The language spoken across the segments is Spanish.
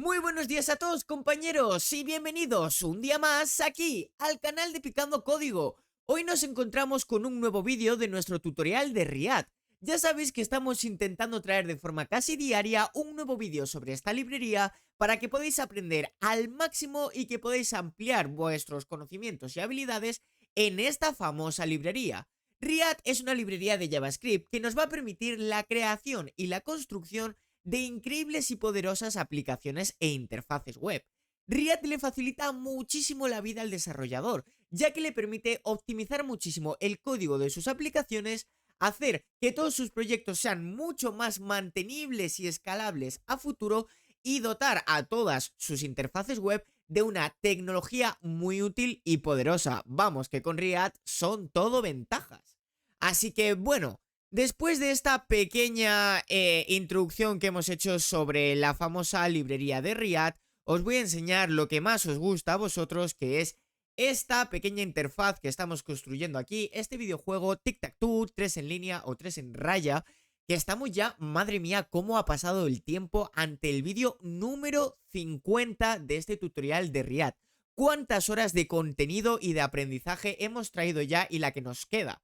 Muy buenos días a todos, compañeros, y bienvenidos un día más aquí al canal de Picando Código. Hoy nos encontramos con un nuevo vídeo de nuestro tutorial de Riad. Ya sabéis que estamos intentando traer de forma casi diaria un nuevo vídeo sobre esta librería para que podáis aprender al máximo y que podáis ampliar vuestros conocimientos y habilidades en esta famosa librería. Riad es una librería de JavaScript que nos va a permitir la creación y la construcción de increíbles y poderosas aplicaciones e interfaces web. Riad le facilita muchísimo la vida al desarrollador, ya que le permite optimizar muchísimo el código de sus aplicaciones, hacer que todos sus proyectos sean mucho más mantenibles y escalables a futuro y dotar a todas sus interfaces web de una tecnología muy útil y poderosa. Vamos, que con Riad son todo ventajas. Así que bueno, después de esta pequeña introducción que hemos hecho sobre la famosa librería de Riad, os voy a enseñar lo que más os gusta a vosotros, que es esta pequeña interfaz que estamos construyendo aquí, este videojuego Tic-Tac-Toe, 3 en línea o 3 en raya, que estamos ya, madre mía, cómo ha pasado el tiempo ante el vídeo número 50 de este tutorial de Riad. Cuántas horas de contenido y de aprendizaje hemos traído ya y la que nos queda.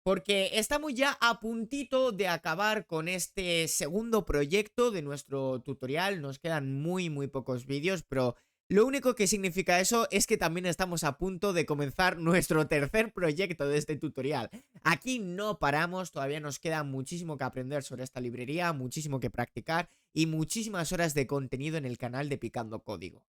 Porque estamos ya a puntito de acabar con este segundo proyecto de nuestro tutorial. Nos quedan muy pocos vídeos, pero lo único que significa eso es que también estamos a punto de comenzar nuestro tercer proyecto de este tutorial. Aquí no paramos, todavía nos queda muchísimo que aprender sobre esta librería, muchísimo que practicar y muchísimas horas de contenido en el canal de Picando Código.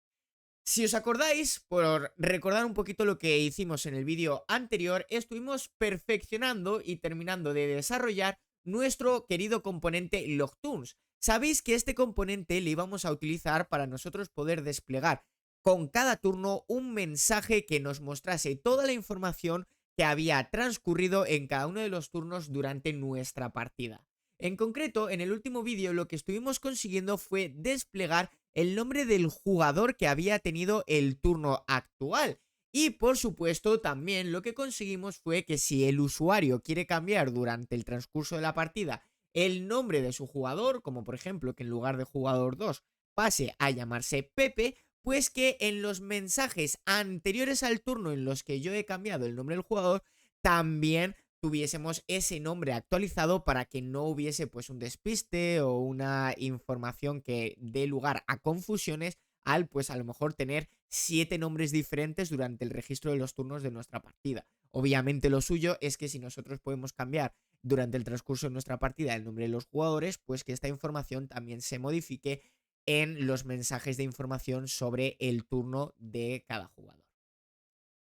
Si os acordáis, por recordar un poquito lo que hicimos en el vídeo anterior, estuvimos perfeccionando y terminando de desarrollar nuestro querido componente Logtoons. Sabéis que este componente le íbamos a utilizar para nosotros poder desplegar con cada turno un mensaje que nos mostrase toda la información que había transcurrido en cada uno de los turnos durante nuestra partida. En concreto, en el último vídeo lo que estuvimos consiguiendo fue desplegar el nombre del jugador que había tenido el turno actual. Y por supuesto también lo que conseguimos fue que si el usuario quiere cambiar durante el transcurso de la partida el nombre de su jugador, como por ejemplo que en lugar de jugador 2 pase a llamarse Pepe, pues que en los mensajes anteriores al turno en los que yo he cambiado el nombre del jugador, también tuviésemos ese nombre actualizado para que no hubiese pues un despiste o una información que dé lugar a confusiones al pues a lo mejor tener 7 nombres diferentes durante el registro de los turnos de nuestra partida. Obviamente lo suyo es que si nosotros podemos cambiar durante el transcurso de nuestra partida el nombre de los jugadores, pues que esta información también se modifique en los mensajes de información sobre el turno de cada jugador.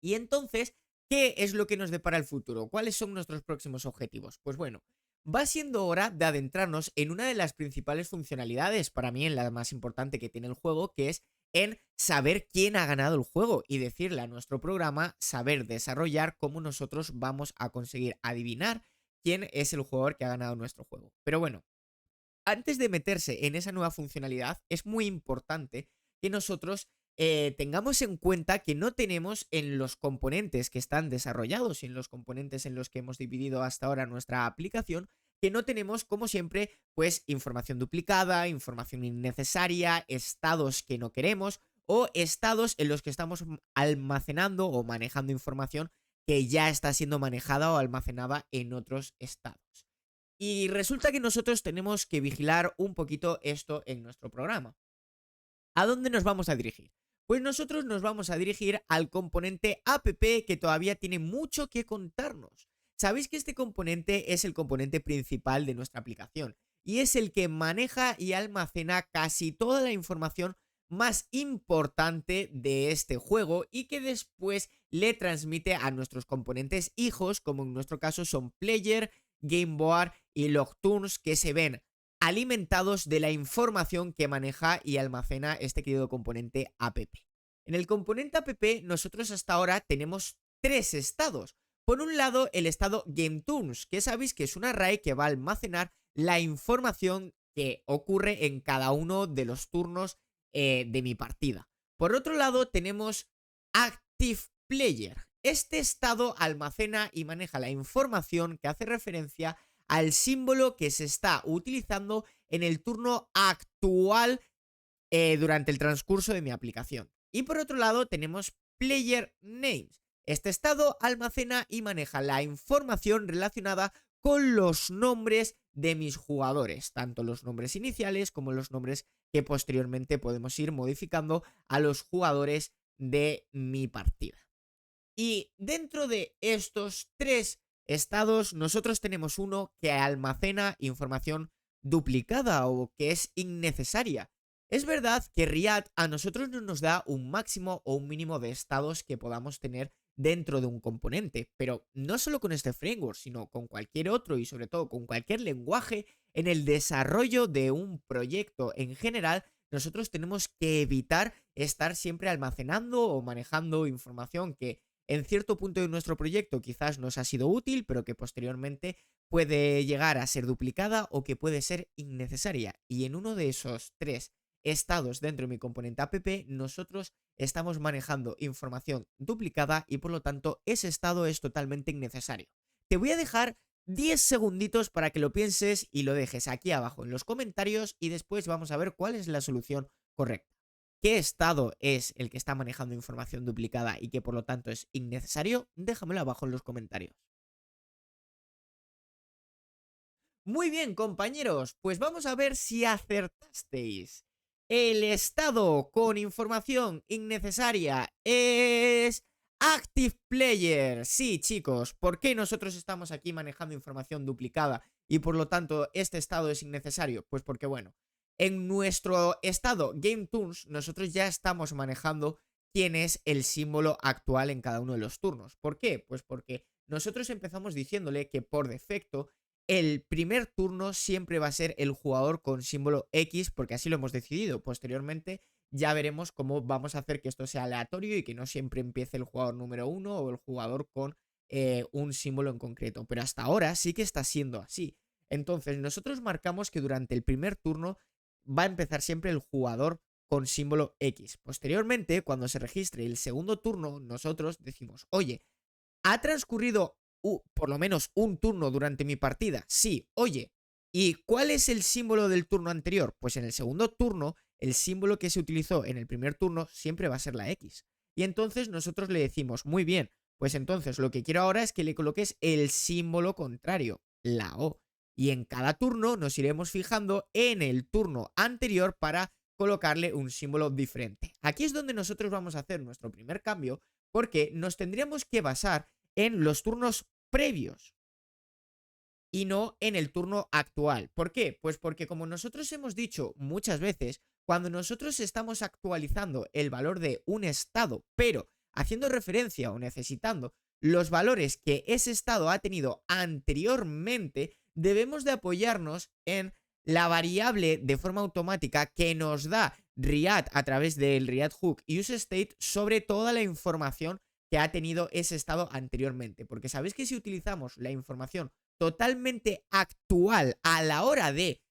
Y entonces, ¿qué es lo que nos depara el futuro? ¿Cuáles son nuestros próximos objetivos? Pues bueno, va siendo hora de adentrarnos en una de las principales funcionalidades, para mí en la más importante que tiene el juego, que es en saber quién ha ganado el juego y decirle a nuestro programa saber desarrollar cómo nosotros vamos a conseguir adivinar quién es el jugador que ha ganado nuestro juego. Pero bueno, antes de meterse en esa nueva funcionalidad, es muy importante que nosotros tengamos en cuenta que no tenemos en los componentes que están desarrollados y en los componentes en los que hemos dividido hasta ahora nuestra aplicación, que no tenemos, como siempre, pues información duplicada, información innecesaria, estados que no queremos o estados en los que estamos almacenando o manejando información que ya está siendo manejada o almacenada en otros estados. Y resulta que nosotros tenemos que vigilar un poquito esto en nuestro programa. ¿A dónde nos vamos a dirigir? Pues nosotros nos vamos a dirigir al componente app que todavía tiene mucho que contarnos. Sabéis que este componente es el componente principal de nuestra aplicación y es el que maneja y almacena casi toda la información más importante de este juego y que después le transmite a nuestros componentes hijos, como en nuestro caso son Player, Gameboard y Logtoons, que se ven alimentados de la información que maneja y almacena este querido componente app. En el componente app nosotros hasta ahora tenemos 3 estados. Por un lado, el estado GameToons, que sabéis que es un array que va a almacenar la información que ocurre en cada uno de los turnos de mi partida. Por otro lado, tenemos Active Player. Este estado almacena y maneja la información que hace referencia al símbolo que se está utilizando en el turno actual durante el transcurso de mi aplicación. Y por otro lado tenemos Player Names. Este estado almacena y maneja la información relacionada con los nombres de mis jugadores, tanto los nombres iniciales como los nombres que posteriormente podemos ir modificando a los jugadores de mi partida. Y dentro de estos tres estados, nosotros tenemos uno que almacena información duplicada o que es innecesaria. Es verdad que Riot a nosotros no nos da un máximo o un mínimo de estados que podamos tener dentro de un componente, pero no solo con este framework, sino con cualquier otro y sobre todo con cualquier lenguaje en el desarrollo de un proyecto en general. Nosotros tenemos que evitar estar siempre almacenando o manejando información que en cierto punto de nuestro proyecto quizás nos ha sido útil, pero que posteriormente puede llegar a ser duplicada o que puede ser innecesaria. Y en uno de esos tres estados dentro de mi componente app, nosotros estamos manejando información duplicada y por lo tanto ese estado es totalmente innecesario. Te voy a dejar 10 segunditos para que lo pienses y lo dejes aquí abajo en los comentarios y después vamos a ver cuál es la solución correcta. ¿Qué estado es el que está manejando información duplicada y que por lo tanto es innecesario? Déjamelo abajo en los comentarios. Muy bien, compañeros, pues vamos a ver si acertasteis. El estado con información innecesaria es Active Player. Sí, chicos, ¿por qué nosotros estamos aquí manejando información duplicada y por lo tanto este estado es innecesario? Pues porque, bueno, en nuestro estado Game Turns nosotros ya estamos manejando quién es el símbolo actual en cada uno de los turnos. ¿Por qué? Pues porque nosotros empezamos diciéndole que por defecto el primer turno siempre va a ser el jugador con símbolo X, porque así lo hemos decidido. Posteriormente ya veremos cómo vamos a hacer que esto sea aleatorio y que no siempre empiece el jugador número 1 o el jugador con un símbolo en concreto. Pero hasta ahora sí que está siendo así. Entonces nosotros marcamos que durante el primer turno va a empezar siempre el jugador con símbolo X. Posteriormente, cuando se registre el segundo turno, nosotros decimos, oye, ¿ha transcurrido por lo menos un turno durante mi partida? Sí. Oye, ¿y cuál es el símbolo del turno anterior? Pues en el segundo turno, el símbolo que se utilizó en el primer turno siempre va a ser la X. Y entonces nosotros le decimos, muy bien, pues entonces lo que quiero ahora es que le coloques el símbolo contrario, la O. Y en cada turno nos iremos fijando en el turno anterior para colocarle un símbolo diferente. Aquí es donde nosotros vamos a hacer nuestro primer cambio, porque nos tendríamos que basar en los turnos previos y no en el turno actual. ¿Por qué? Pues porque como nosotros hemos dicho muchas veces, cuando nosotros estamos actualizando el valor de un estado, pero haciendo referencia o necesitando los valores que ese estado ha tenido anteriormente, debemos de apoyarnos en la variable de forma automática que nos da Riot a través del Riot Hook UseState sobre toda la información que ha tenido ese estado anteriormente. Porque sabéis que si utilizamos la información totalmente actual a la hora de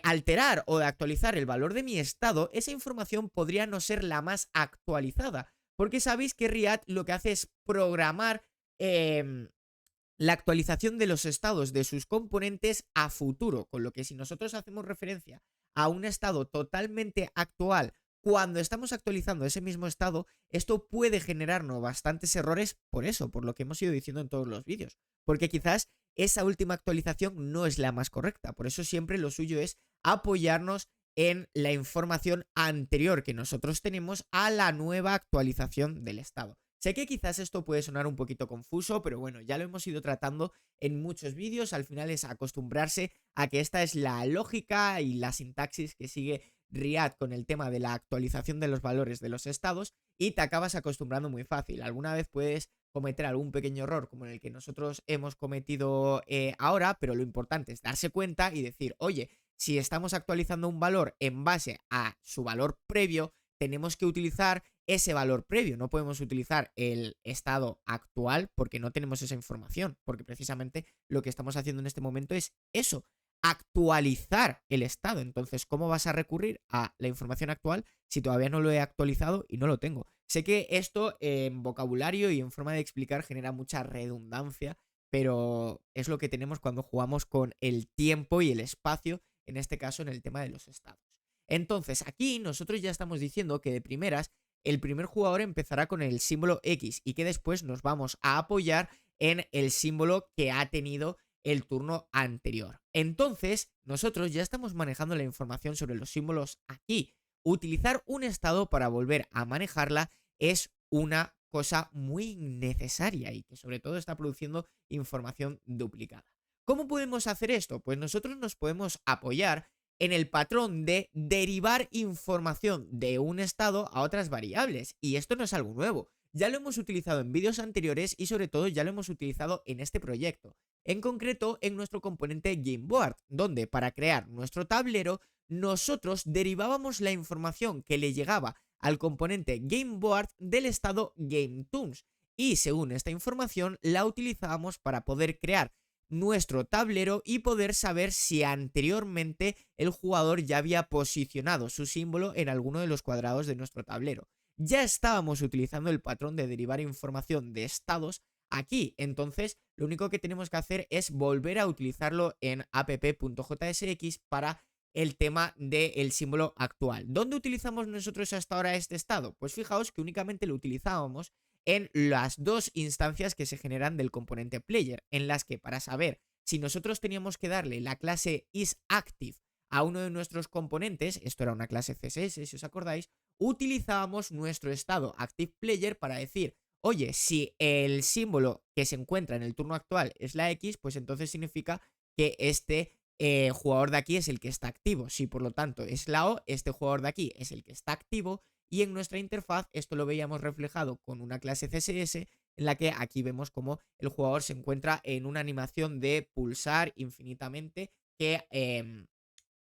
alterar o de actualizar el valor de mi estado, esa información podría no ser la más actualizada. Porque sabéis que Riot lo que hace es programar la actualización de los estados de sus componentes a futuro, con lo que si nosotros hacemos referencia a un estado totalmente actual cuando estamos actualizando ese mismo estado, esto puede generarnos bastantes errores por eso, por lo que hemos ido diciendo en todos los vídeos, porque quizás esa última actualización no es la más correcta, por eso siempre lo suyo es apoyarnos en la información anterior que nosotros tenemos a la nueva actualización del estado. Sé que quizás esto puede sonar un poquito confuso, pero bueno, ya lo hemos ido tratando en muchos vídeos. Al final es acostumbrarse a que esta es la lógica y la sintaxis que sigue Riot con el tema de la actualización de los valores de los estados y te acabas acostumbrando muy fácil. Alguna vez puedes cometer algún pequeño error como el que nosotros hemos cometido ahora, pero lo importante es darse cuenta y decir, oye, si estamos actualizando un valor en base a su valor previo, tenemos que utilizar ese valor previo, no podemos utilizar el estado actual porque no tenemos esa información, porque precisamente lo que estamos haciendo en este momento es eso, actualizar el estado. Entonces, ¿cómo vas a recurrir a la información actual si todavía no lo he actualizado y no lo tengo? Sé que esto en vocabulario y en forma de explicar genera mucha redundancia, pero es lo que tenemos cuando jugamos con el tiempo y el espacio, en este caso en el tema de los estados. Entonces aquí nosotros ya estamos diciendo que de primeras el primer jugador empezará con el símbolo X y que después nos vamos a apoyar en el símbolo que ha tenido el turno anterior. Entonces nosotros ya estamos manejando la información sobre los símbolos aquí. Utilizar un estado para volver a manejarla es una cosa muy necesaria y que sobre todo está produciendo información duplicada. ¿Cómo podemos hacer esto? Pues nosotros nos podemos apoyar en el patrón de derivar información de un estado a otras variables. Y esto no es algo nuevo. Ya lo hemos utilizado en vídeos anteriores y sobre todo ya lo hemos utilizado en este proyecto. En concreto en nuestro componente GameBoard, donde para crear nuestro tablero nosotros derivábamos la información que le llegaba al componente GameBoard del estado GameToons. Y según esta información la utilizábamos para poder crear nuestro tablero y poder saber si anteriormente el jugador ya había posicionado su símbolo en alguno de los cuadrados de nuestro tablero. Ya estábamos utilizando el patrón de derivar información de estados aquí, entonces lo único que tenemos que hacer es volver a utilizarlo en app.jsx para el tema del símbolo actual. ¿Dónde utilizamos nosotros hasta ahora este estado? Pues fijaos que únicamente lo utilizábamos en las dos instancias que se generan del componente player, en las que para saber si nosotros teníamos que darle la clase isActive a uno de nuestros componentes, esto era una clase CSS si os acordáis, utilizábamos nuestro estado ActivePlayer para decir, oye, si el símbolo que se encuentra en el turno actual es la X, pues entonces significa que este jugador de aquí es el que está activo. Si por lo tanto es la O, este jugador de aquí es el que está activo. Y en nuestra interfaz esto lo veíamos reflejado con una clase CSS en la que aquí vemos como el jugador se encuentra en una animación de pulsar infinitamente que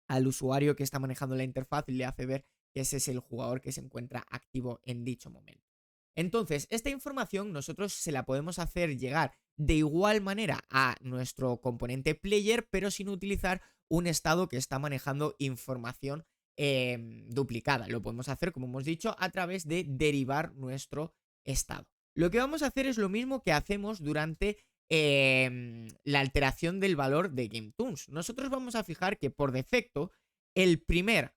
al usuario que está manejando la interfaz le hace ver que ese es el jugador que se encuentra activo en dicho momento. Entonces, esta información nosotros se la podemos hacer llegar de igual manera a nuestro componente player, pero sin utilizar un estado que está manejando información duplicada. Lo podemos hacer, como hemos dicho, a través de derivar nuestro estado. Lo que vamos a hacer es lo mismo que hacemos durante la alteración del valor de GameToons. Nosotros vamos a fijar que por defecto el primer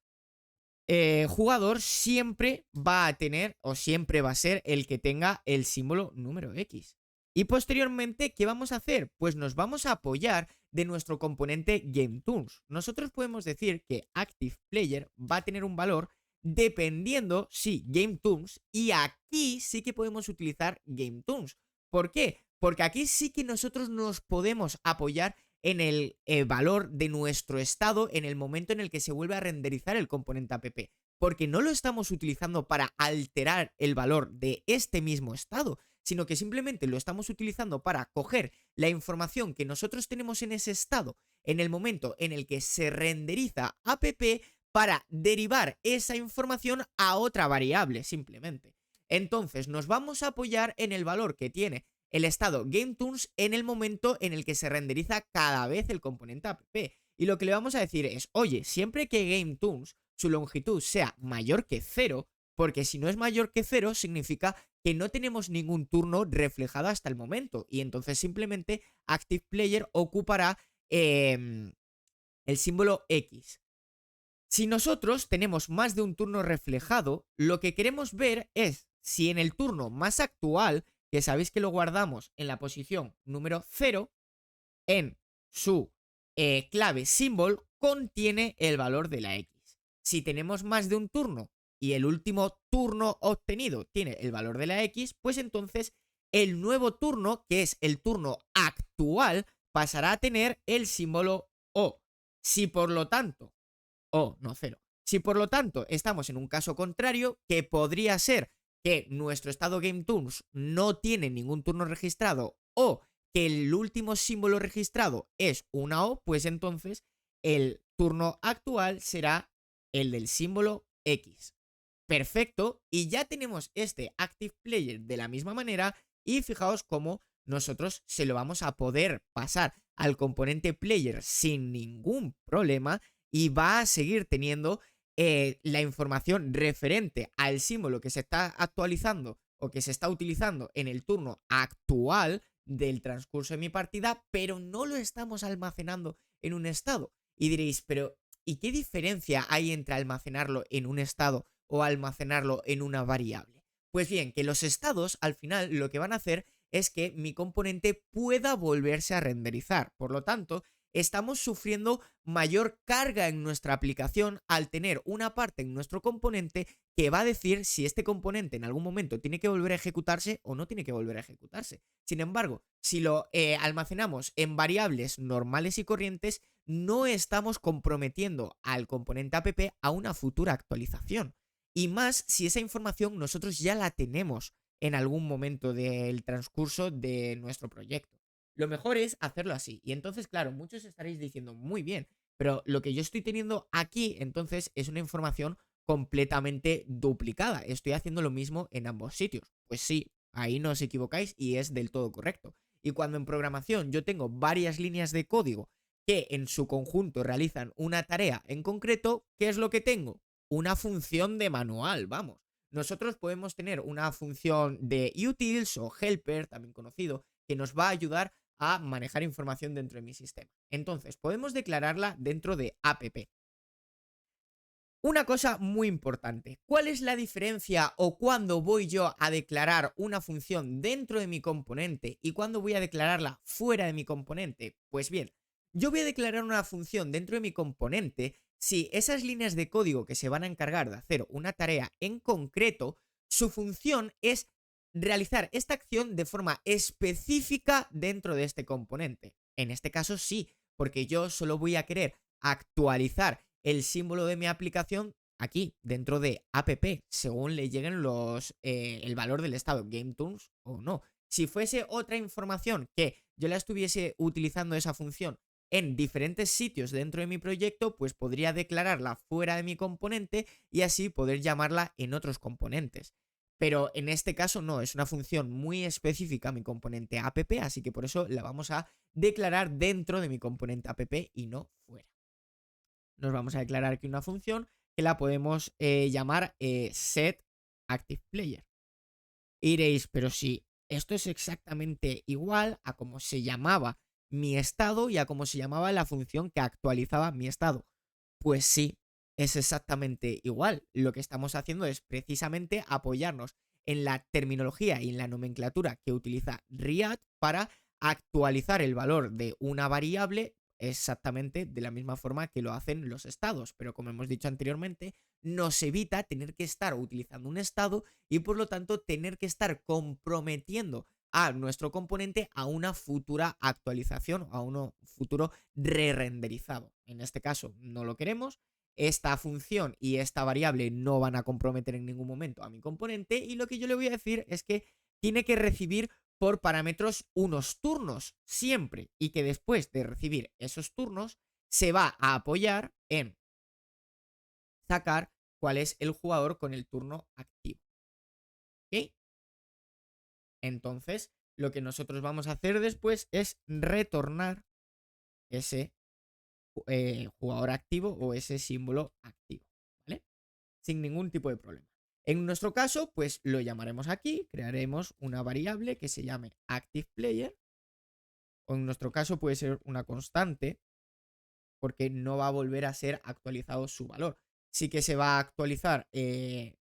jugador siempre va a tener o siempre va a ser el que tenga el símbolo número X. Y posteriormente, ¿qué vamos a hacer? Pues nos vamos a apoyar de nuestro componente GameToons. Nosotros podemos decir que ActivePlayer va a tener un valor dependiendo, sí, GameToons, y aquí sí que podemos utilizar GameToons. ¿Por qué? Porque aquí sí que nosotros nos podemos apoyar en el valor de nuestro estado en el momento en el que se vuelve a renderizar el componente app, porque no lo estamos utilizando para alterar el valor de este mismo estado, sino que simplemente lo estamos utilizando para coger la información que nosotros tenemos en ese estado en el momento en el que se renderiza app para derivar esa información a otra variable simplemente. Entonces nos vamos a apoyar en el valor que tiene el estado GameToons en el momento en el que se renderiza cada vez el componente app. Y lo que le vamos a decir es, oye, siempre que GameToons su longitud sea mayor que 0, porque si no es mayor que 0 significa que no tenemos ningún turno reflejado hasta el momento y entonces simplemente ActivePlayer ocupará el símbolo X. Si nosotros tenemos más de un turno reflejado, lo que queremos ver es si en el turno más actual, que sabéis que lo guardamos en la posición número 0, en su clave symbol contiene el valor de la X. Si tenemos más de un turno y el último turno obtenido tiene el valor de la X, pues entonces el nuevo turno, que es el turno actual, pasará a tener el símbolo O. Si por lo tanto, O, no 0. Si por lo tanto estamos en un caso contrario, que podría ser que nuestro estado GameToons no tiene ningún turno registrado o que el último símbolo registrado es una O, pues entonces el turno actual será el del símbolo X. Perfecto, y ya tenemos este ActivePlayer de la misma manera y fijaos cómo nosotros se lo vamos a poder pasar al componente player sin ningún problema y va a seguir teniendo la información referente al símbolo que se está actualizando o que se está utilizando en el turno actual del transcurso de mi partida, pero no lo estamos almacenando en un estado. Y diréis, pero ¿Y qué diferencia hay entre almacenarlo en un estado o almacenarlo en una variable? Pues bien, que los estados al final lo que van a hacer es que mi componente pueda volverse a renderizar. Por lo tanto, estamos sufriendo mayor carga en nuestra aplicación al tener una parte en nuestro componente que va a decir si este componente en algún momento tiene que volver a ejecutarse o no tiene que volver a ejecutarse. Sin embargo, si lo almacenamos en variables normales y corrientes, no estamos comprometiendo al componente app a una futura actualización. Y más si esa información nosotros ya la tenemos en algún momento del transcurso de nuestro proyecto. Lo mejor es hacerlo así. Y entonces, claro, muchos estaréis diciendo, muy bien, pero lo que yo estoy teniendo aquí, entonces, es una información completamente duplicada. Estoy haciendo lo mismo en ambos sitios. Pues sí, ahí no os equivocáis y es del todo correcto. Y cuando en programación yo tengo varias líneas de código que en su conjunto realizan una tarea en concreto, ¿qué es lo que tengo? Una función de manual, vamos. Nosotros podemos tener una función de utils o helper, también conocido, que nos va a ayudar a manejar información dentro de mi sistema. Entonces, podemos declararla dentro de app. Una cosa muy importante, ¿cuál es la diferencia o cuándo voy yo a declarar una función dentro de mi componente y cuándo voy a declararla fuera de mi componente? Pues bien, yo voy a declarar una función dentro de mi componente si esas líneas de código que se van a encargar de hacer una tarea en concreto, su función es realizar esta acción de forma específica dentro de este componente. En este caso sí, porque yo solo voy a querer actualizar el símbolo de mi aplicación aquí, dentro de app, según le lleguen el valor del estado GameToons o no. Si fuese otra información que yo la estuviese utilizando esa función en diferentes sitios dentro de mi proyecto, pues podría declararla fuera de mi componente y así poder llamarla en otros componentes. Pero en este caso no, es una función muy específica mi componente app, así que por eso la vamos a declarar dentro de mi componente app y no fuera. Nos vamos a declarar aquí una función que la podemos llamar setActivePlayer. Y diréis, pero si esto es exactamente igual a cómo se llamaba mi estado y a cómo se llamaba la función que actualizaba mi estado. Pues sí, es exactamente igual. Lo que estamos haciendo es precisamente apoyarnos en la terminología y en la nomenclatura que utiliza React para actualizar el valor de una variable exactamente de la misma forma que lo hacen los estados. Pero como hemos dicho anteriormente, nos evita tener que estar utilizando un estado y por lo tanto tener que estar comprometiendo a nuestro componente a una futura actualización, a un futuro re-renderizado. En este caso no lo queremos. Esta función y esta variable no van a comprometer en ningún momento a mi componente y lo que yo le voy a decir es que tiene que recibir por parámetros unos turnos siempre y que después de recibir esos turnos se va a apoyar en sacar cuál es el jugador con el turno activo. ¿Ok? Entonces, lo que nosotros vamos a hacer después es retornar ese jugador activo o ese símbolo activo, ¿vale? Sin ningún tipo de problema. En nuestro caso, pues lo llamaremos aquí, crearemos una variable que se llame ActivePlayer, o en nuestro caso puede ser una constante, porque no va a volver a ser actualizado su valor. Sí que se va a actualizar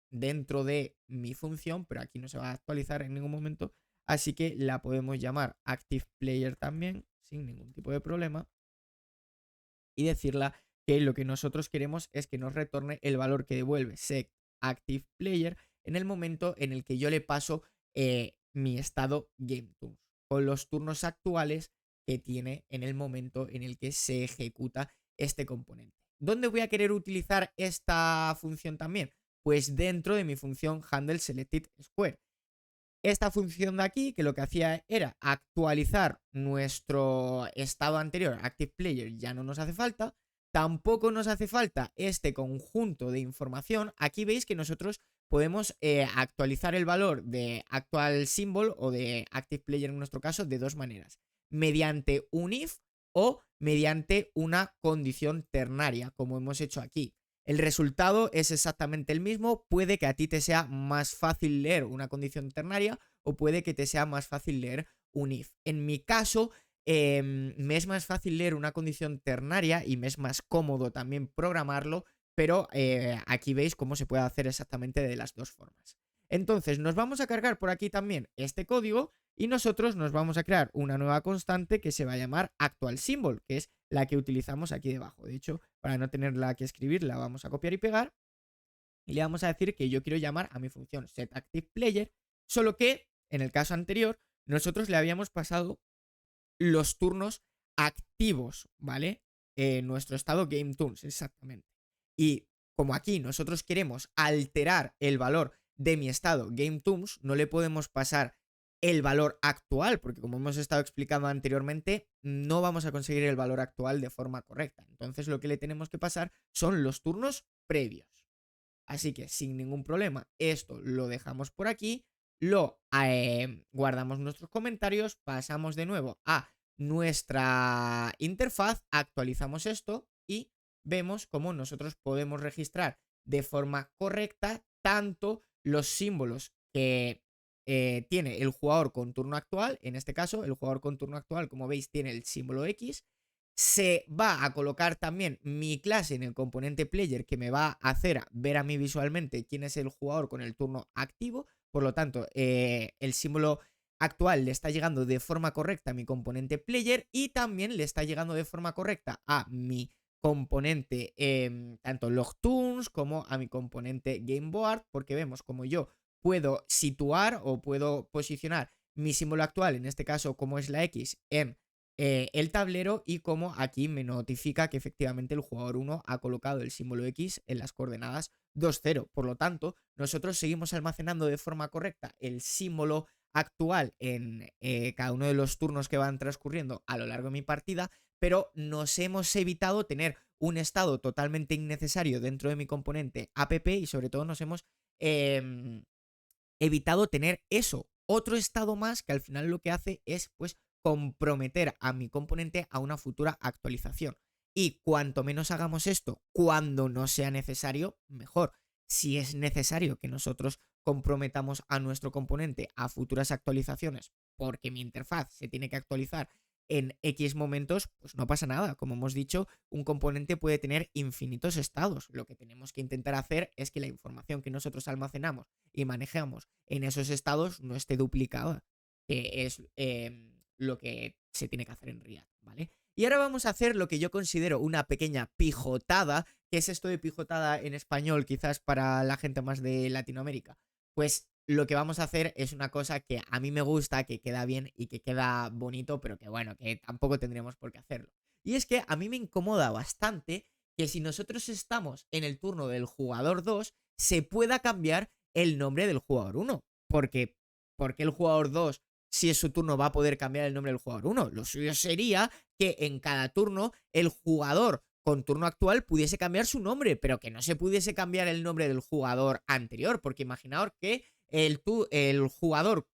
dentro de mi función, pero aquí no se va a actualizar en ningún momento, así que la podemos llamar ActivePlayer también, sin ningún tipo de problema, y decirla que lo que nosotros queremos es que nos retorne el valor que devuelve setActivePlayer en el momento en el que yo le paso mi estado GameToons, con los turnos actuales que tiene en el momento en el que se ejecuta este componente. ¿Dónde voy a querer utilizar esta función también? Pues dentro de mi función handleSelectedSquare. Esta función de aquí, que lo que hacía era actualizar nuestro estado anterior, ActivePlayer, ya no nos hace falta. Tampoco nos hace falta este conjunto de información. Aquí veis que nosotros podemos actualizar el valor de actualSymbol o de ActivePlayer en nuestro caso de dos maneras. Mediante un if o mediante una condición ternaria, como hemos hecho aquí. El resultado es exactamente el mismo, puede que a ti te sea más fácil leer una condición ternaria o puede que te sea más fácil leer un if. En mi caso, me es más fácil leer una condición ternaria y me es más cómodo también programarlo, pero aquí veis cómo se puede hacer exactamente de las dos formas. Entonces nos vamos a cargar por aquí también este código y nosotros nos vamos a crear una nueva constante que se va a llamar actual symbol, que es la que utilizamos aquí debajo. De hecho, para no tenerla que escribir, la vamos a copiar y pegar y le vamos a decir que yo quiero llamar a mi función setActivePlayer, solo que en el caso anterior nosotros le habíamos pasado los turnos activos, ¿vale? Nuestro estado GameToons, exactamente. Y como aquí nosotros queremos alterar el valor de mi estado GameToons, no le podemos pasar el valor actual, porque como hemos estado explicando anteriormente, no vamos a conseguir el valor actual de forma correcta. Entonces lo que le tenemos que pasar son los turnos previos. Así que sin ningún problema, esto lo dejamos por aquí, lo guardamos nuestros comentarios, pasamos de nuevo a nuestra interfaz, actualizamos esto y vemos cómo nosotros podemos registrar de forma correcta tanto los símbolos que tiene el jugador con turno actual. En este caso, el jugador con turno actual, como veis, tiene el símbolo X. Se va a colocar también mi clase en el componente player que me va a hacer ver a mí visualmente quién es el jugador con el turno activo. Por lo tanto, el símbolo actual le está llegando de forma correcta a mi componente player y también le está llegando de forma correcta a mi componente tanto Logtoons como a mi componente Gameboard, porque vemos como yo puedo situar o puedo posicionar mi símbolo actual, en este caso como es la X, en el tablero y como aquí me notifica que efectivamente el jugador 1 ha colocado el símbolo X en las coordenadas 2,0. Por lo tanto, nosotros seguimos almacenando de forma correcta el símbolo actual en cada uno de los turnos que van transcurriendo a lo largo de mi partida, pero nos hemos evitado tener un estado totalmente innecesario dentro de mi componente app y sobre todo nos hemos evitado tener eso, otro estado más que al final lo que hace es pues comprometer a mi componente a una futura actualización. Y cuanto menos hagamos esto cuando no sea necesario, mejor. Si es necesario que nosotros comprometamos a nuestro componente a futuras actualizaciones porque mi interfaz se tiene que actualizar en X momentos, pues no pasa nada. Como hemos dicho, un componente puede tener infinitos estados. Lo que tenemos que intentar hacer es que la información que nosotros almacenamos y manejamos en esos estados no esté duplicada, que es lo que se tiene que hacer en React, ¿vale? Y ahora vamos a hacer lo que yo considero una pequeña pijotada. ¿Qué es esto de pijotada en español, quizás para la gente más de Latinoamérica? Pues lo que vamos a hacer es una cosa que a mí me gusta, que queda bien y que queda bonito, pero que bueno, que tampoco tendríamos por qué hacerlo. Y es que a mí me incomoda bastante que si nosotros estamos en el turno del jugador 2, se pueda cambiar el nombre del jugador 1. Porque el jugador 2, si es su turno, va a poder cambiar el nombre del jugador 1. Lo suyo sería que en cada turno el jugador con turno actual pudiese cambiar su nombre, pero que no se pudiese cambiar el nombre del jugador anterior, porque imaginaos que el jugador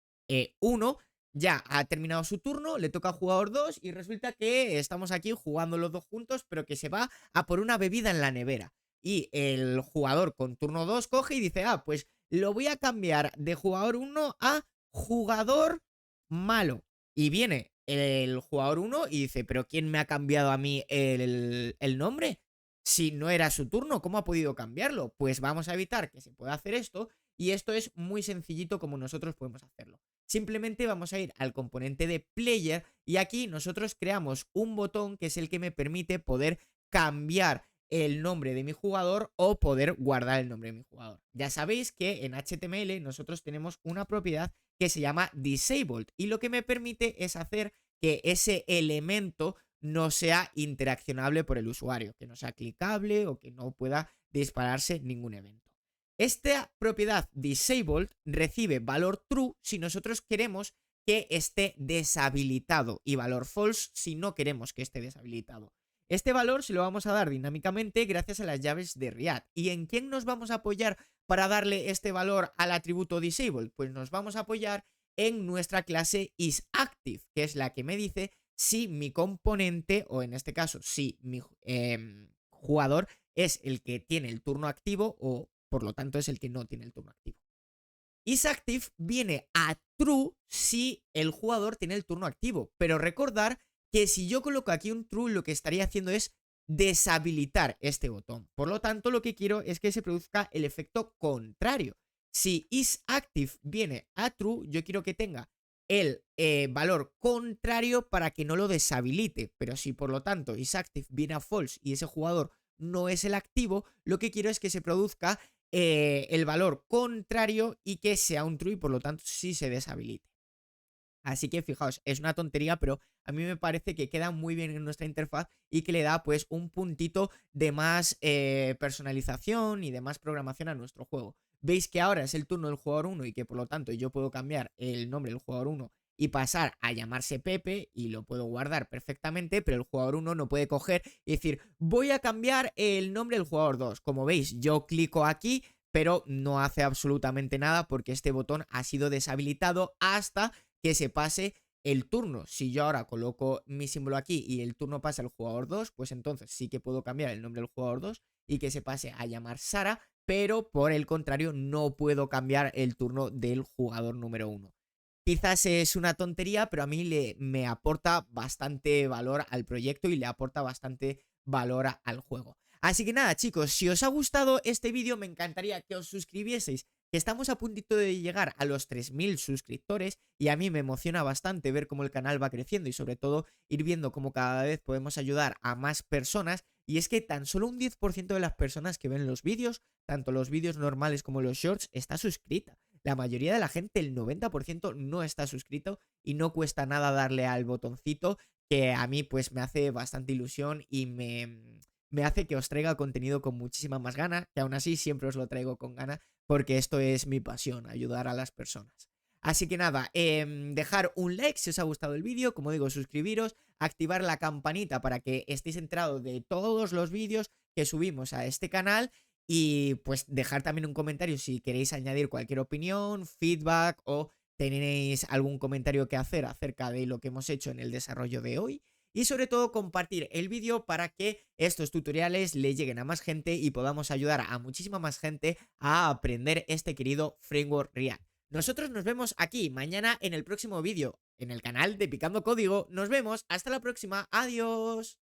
1 ya ha terminado su turno, le toca al jugador 2 y resulta que estamos aquí jugando los dos juntos, pero que se va a por una bebida en la nevera. Y el jugador con turno 2 coge y dice, ah, pues lo voy a cambiar de jugador 1 a jugador malo. Y viene el jugador 1 y dice, pero ¿quién me ha cambiado a mí el nombre? Si no era su turno, ¿cómo ha podido cambiarlo? Pues vamos a evitar que se pueda hacer esto y esto es muy sencillito como nosotros podemos hacerlo. Simplemente vamos a ir al componente de player y aquí nosotros creamos un botón que es el que me permite poder cambiar el nombre de mi jugador o poder guardar el nombre de mi jugador. Ya sabéis que en HTML nosotros tenemos una propiedad que se llama disabled y lo que me permite es hacer que ese elemento no sea interaccionable por el usuario, que no sea clicable o que no pueda dispararse ningún evento. Esta propiedad disabled recibe valor true si nosotros queremos que esté deshabilitado y valor false si no queremos que esté deshabilitado. Este valor se lo vamos a dar dinámicamente gracias a las llaves de React. ¿Y en quién nos vamos a apoyar para darle este valor al atributo disabled? Pues nos vamos a apoyar en nuestra clase isActive, que es la que me dice si mi componente, o en este caso, si mi jugador es el que tiene el turno activo o por lo tanto es el que no tiene el turno activo. isActive viene a true si el jugador tiene el turno activo, pero recordar que si yo coloco aquí un true, lo que estaría haciendo es deshabilitar este botón. Por lo tanto, lo que quiero es que se produzca el efecto contrario. Si isActive viene a true, yo quiero que tenga el valor contrario para que no lo deshabilite. Pero si por lo tanto isActive viene a false y ese jugador no es el activo, lo que quiero es que se produzca el valor contrario y que sea un true y por lo tanto sí se deshabilite. Así que fijaos, es una tontería, pero a mí me parece que queda muy bien en nuestra interfaz y que le da pues un puntito de más personalización y de más programación a nuestro juego. Veis que ahora es el turno del jugador 1 y que por lo tanto yo puedo cambiar el nombre del jugador 1 y pasar a llamarse Pepe y lo puedo guardar perfectamente, pero el jugador 1 no puede coger y decir voy a cambiar el nombre del jugador 2. Como veis, yo clico aquí, pero no hace absolutamente nada porque este botón ha sido deshabilitado hasta que se pase el turno. Si yo ahora coloco mi símbolo aquí y el turno pasa al jugador 2, pues entonces sí que puedo cambiar el nombre del jugador 2 y que se pase a llamar Sara, pero por el contrario no puedo cambiar el turno del jugador número 1. Quizás es una tontería, pero a mí me aporta bastante valor al proyecto y le aporta bastante valor al juego. Así que nada, chicos, si os ha gustado este vídeo, me encantaría que os suscribieseis, que estamos a puntito de llegar a los 3000 suscriptores y a mí me emociona bastante ver cómo el canal va creciendo y sobre todo ir viendo cómo cada vez podemos ayudar a más personas. Y es que tan solo un 10% de las personas que ven los vídeos, tanto los vídeos normales como los shorts, está suscrita. La mayoría de la gente, el 90%, no está suscrito y no cuesta nada darle al botoncito, que a mí pues me hace bastante ilusión y me hace que os traiga contenido con muchísima más gana, que aún así siempre os lo traigo con gana porque esto es mi pasión, ayudar a las personas. Así que nada, dejar un like si os ha gustado el vídeo, como digo, suscribiros, activar la campanita para que estéis enterados de todos los vídeos que subimos a este canal y pues dejar también un comentario si queréis añadir cualquier opinión, feedback o tenéis algún comentario que hacer acerca de lo que hemos hecho en el desarrollo de hoy. Y sobre todo compartir el vídeo para que estos tutoriales le lleguen a más gente y podamos ayudar a muchísima más gente a aprender este querido framework React. Nosotros nos vemos aquí mañana en el próximo vídeo en el canal de Picando Código. Nos vemos, hasta la próxima, adiós.